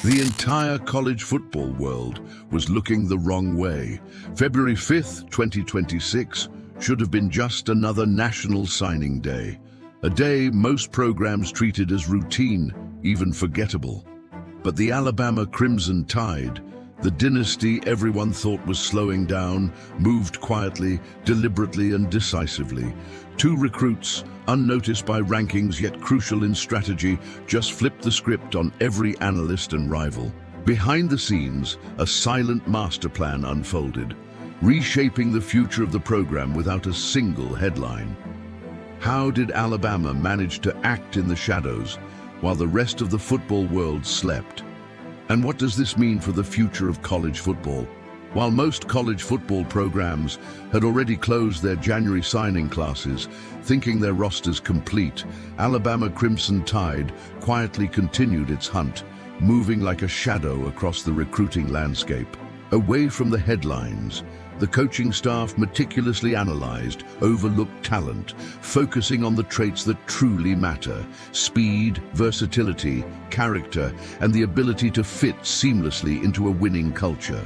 The entire college football world was looking the wrong way. February 5th, 2026 should have been just another national signing day. A day most programs treated as routine, even forgettable. But the Alabama Crimson Tide, the dynasty everyone thought was slowing down, moved quietly, deliberately and decisively. Two recruits, unnoticed by rankings yet crucial in strategy, just flipped the script on every analyst and rival. Behind the scenes, a silent master plan unfolded, reshaping the future of the program without a single headline. How did Alabama manage to act in the shadows while the rest of the football world slept? And what does this mean for the future of college football? While most college football programs had already closed their January signing classes, thinking their rosters complete, Alabama Crimson Tide quietly continued its hunt, moving like a shadow across the recruiting landscape. Away from the headlines, the coaching staff meticulously analyzed overlooked talent, focusing on the traits that truly matter: speed, versatility, character, and the ability to fit seamlessly into a winning culture.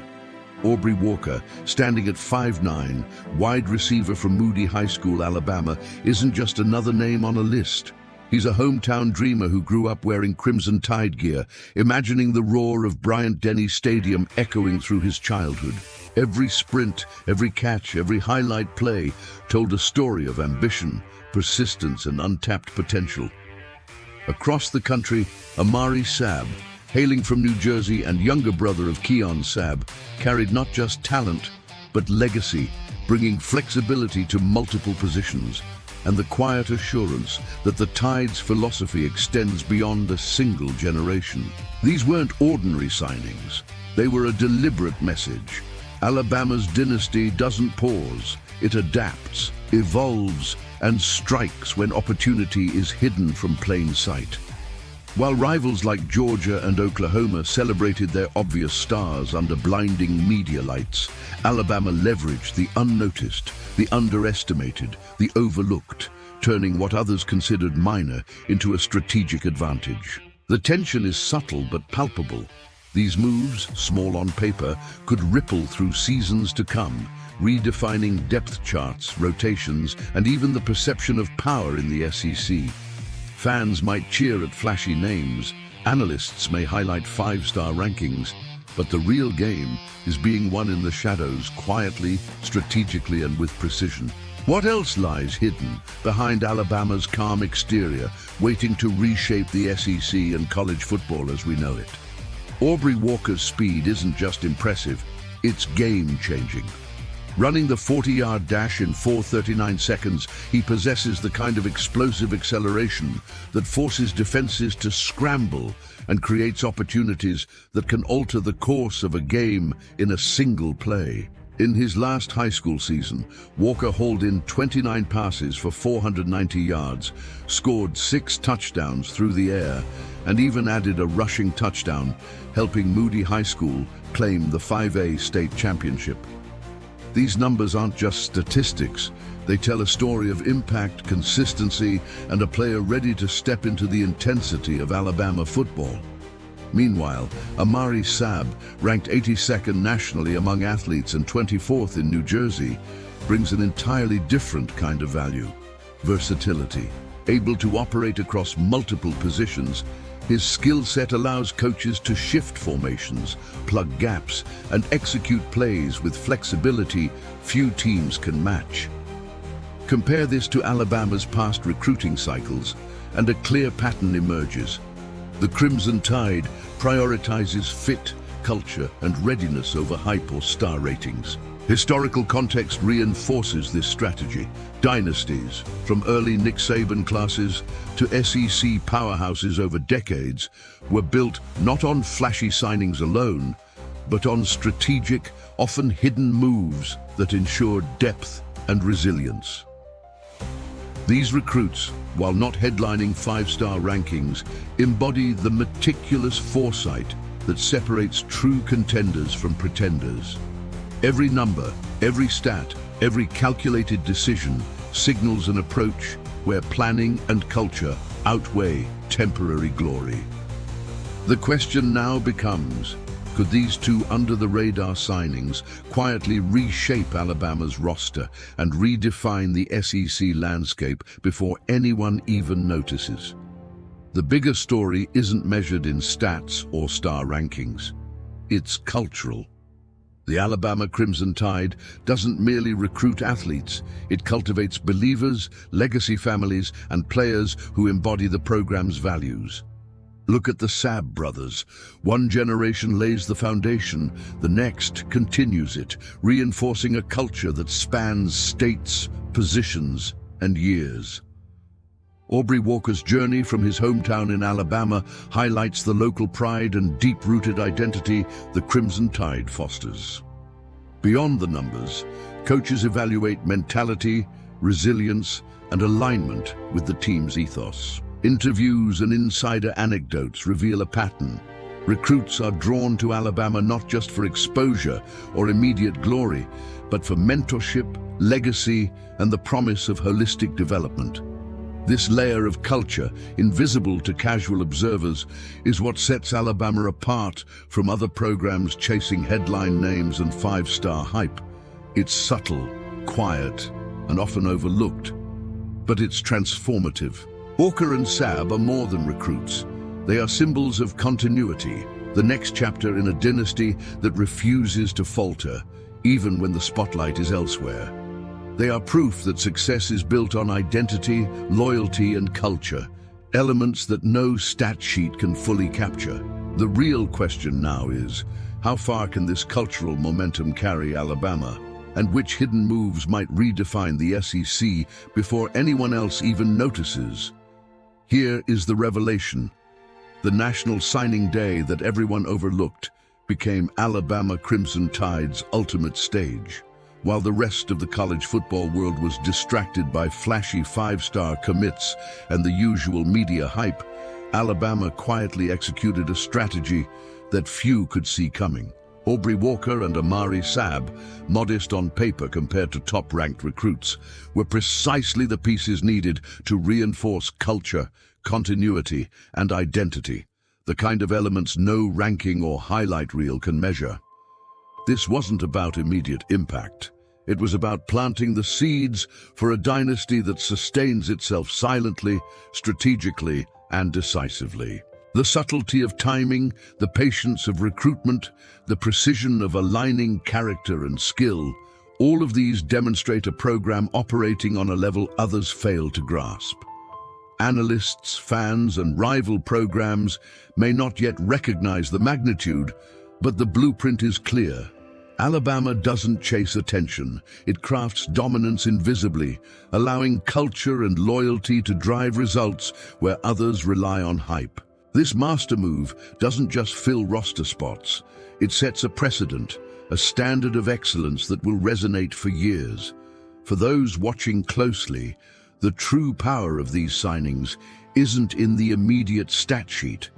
Aubrey Walker, standing at 5'9", wide receiver from Moody High School, Alabama, isn't just another name on a list. He's a hometown dreamer who grew up wearing Crimson Tide gear, imagining the roar of Bryant-Denny Stadium echoing through his childhood. Every sprint, every catch, every highlight play told a story of ambition, persistence, and untapped potential. Across the country, Amari Sabb, hailing from New Jersey and younger brother of Keon Sabb, carried not just talent, but legacy, bringing flexibility to multiple positions, and the quiet assurance that the Tide's philosophy extends beyond a single generation. These weren't ordinary signings. They were a deliberate message. Alabama's dynasty doesn't pause. It adapts, evolves, and strikes when opportunity is hidden from plain sight. While rivals like Georgia and Oklahoma celebrated their obvious stars under blinding media lights, Alabama leveraged the unnoticed, the underestimated, the overlooked, turning what others considered minor into a strategic advantage. The tension is subtle but palpable. These moves, small on paper, could ripple through seasons to come, redefining depth charts, rotations, and even the perception of power in the SEC. Fans might cheer at flashy names, analysts may highlight five-star rankings, but the real game is being won in the shadows, quietly, strategically, and with precision. What else lies hidden behind Alabama's calm exterior, waiting to reshape the SEC and college football as we know it? Aubrey Walker's speed isn't just impressive, it's game-changing. Running the 40-yard dash in 4:39 seconds, he possesses the kind of explosive acceleration that forces defenses to scramble and creates opportunities that can alter the course of a game in a single play. In his last high school season, Walker hauled in 29 passes for 490 yards, scored 6 touchdowns through the air, and even added a rushing touchdown, helping Moody High School claim the 5A state championship. These numbers aren't just statistics. They tell a story of impact, consistency, and a player ready to step into the intensity of Alabama football. Meanwhile, Amari Sabb, ranked 82nd nationally among athletes and 24th in New Jersey, brings an entirely different kind of value: versatility. Able to operate across multiple positions, his skill set allows coaches to shift formations, plug gaps, and execute plays with flexibility few teams can match. Compare this to Alabama's past recruiting cycles, and a clear pattern emerges. The Crimson Tide prioritizes fit, culture, and readiness over hype or star ratings. Historical context reinforces this strategy. Dynasties, from early Nick Saban classes to SEC powerhouses over decades, were built not on flashy signings alone, but on strategic, often hidden moves that ensured depth and resilience. These recruits, while not headlining five-star rankings, embody the meticulous foresight that separates true contenders from pretenders. Every number, every stat, every calculated decision signals an approach where planning and culture outweigh temporary glory. The question now becomes, could these two under-the-radar signings quietly reshape Alabama's roster and redefine the SEC landscape before anyone even notices? The bigger story isn't measured in stats or star rankings. It's cultural. The Alabama Crimson Tide doesn't merely recruit athletes, it cultivates believers, legacy families, and players who embody the program's values. Look at the Sabb brothers. One generation lays the foundation, the next continues it, reinforcing a culture that spans states, positions, and years. Aubrey Walker's journey from his hometown in Alabama highlights the local pride and deep-rooted identity the Crimson Tide fosters. Beyond the numbers, coaches evaluate mentality, resilience, and alignment with the team's ethos. Interviews and insider anecdotes reveal a pattern. Recruits are drawn to Alabama not just for exposure or immediate glory, but for mentorship, legacy, and the promise of holistic development. This layer of culture, invisible to casual observers, is what sets Alabama apart from other programs chasing headline names and five-star hype. It's subtle, quiet, and often overlooked, but it's transformative. Walker and Sabb are more than recruits. They are symbols of continuity, the next chapter in a dynasty that refuses to falter, even when the spotlight is elsewhere. They are proof that success is built on identity, loyalty, and culture, elements that no stat sheet can fully capture. The real question now is, how far can this cultural momentum carry Alabama? And which hidden moves might redefine the SEC before anyone else even notices? Here is the revelation. The national signing day that everyone overlooked became Alabama Crimson Tide's ultimate stage. While the rest of the college football world was distracted by flashy five-star commits and the usual media hype, Alabama quietly executed a strategy that few could see coming. Aubrey Walker and Amari Sabb, modest on paper compared to top-ranked recruits, were precisely the pieces needed to reinforce culture, continuity, and identity, the kind of elements no ranking or highlight reel can measure. This wasn't about immediate impact. It was about planting the seeds for a dynasty that sustains itself silently, strategically, and decisively. The subtlety of timing, the patience of recruitment, the precision of aligning character and skill, all of these demonstrate a program operating on a level others fail to grasp. Analysts, fans, and rival programs may not yet recognize the magnitude, but the blueprint is clear. Alabama doesn't chase attention, it crafts dominance invisibly, allowing culture and loyalty to drive results where others rely on hype. This master move doesn't just fill roster spots, it sets a precedent, a standard of excellence that will resonate for years. For those watching closely, the true power of these signings isn't in the immediate stat sheet.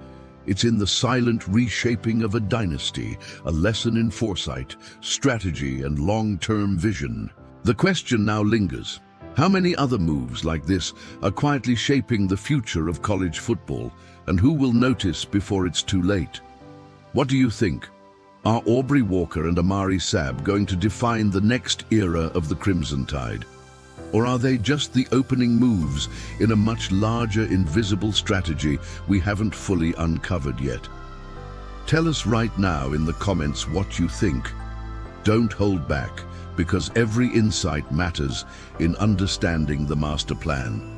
It's in the silent reshaping of a dynasty, a lesson in foresight, strategy, and long-term vision. The question now lingers. How many other moves like this are quietly shaping the future of college football, and who will notice before it's too late? What do you think? Are Aubrey Walker and Amari Sabb going to define the next era of the Crimson Tide? Or are they just the opening moves in a much larger invisible strategy we haven't fully uncovered yet? Tell us right now in the comments what you think. Don't hold back, because every insight matters in understanding the master plan.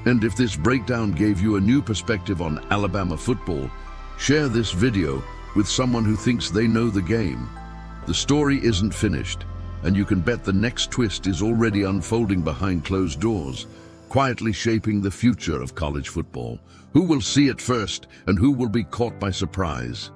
And if this breakdown gave you a new perspective on Alabama football, share this video with someone who thinks they know the game. The story isn't finished, and you can bet the next twist is already unfolding behind closed doors, quietly shaping the future of college football. Who will see it first, and who will be caught by surprise?